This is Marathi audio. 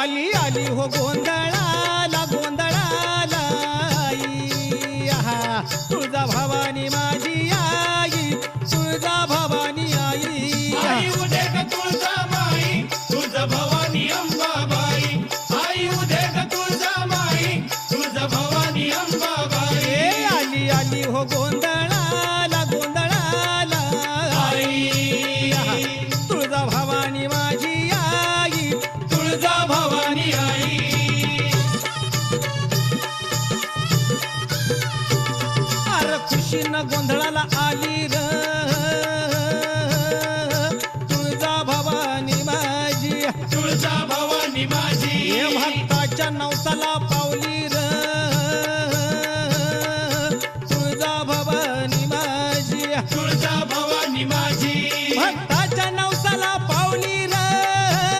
आली आली हो गोंधळाला गोंधळाला आई आहा तुळजा भवानी माझी आई तुळजा भवानी आई आई उदे ग तुळजामाई तुळजा भवानी अंबाबाई आई उदे ग तुळजामाई तुळजा भवानी अंबाबाई ए आली आली हो गोंधळाला गोंधळाला आई आहा तुळजा भवानी माझी आई तुळजा भवानी आई अर खुशीनं गोंधळाला आली र तुळजा भवानी माझी तुळजा भवानी माझी हे भक्ताच्या नवसाला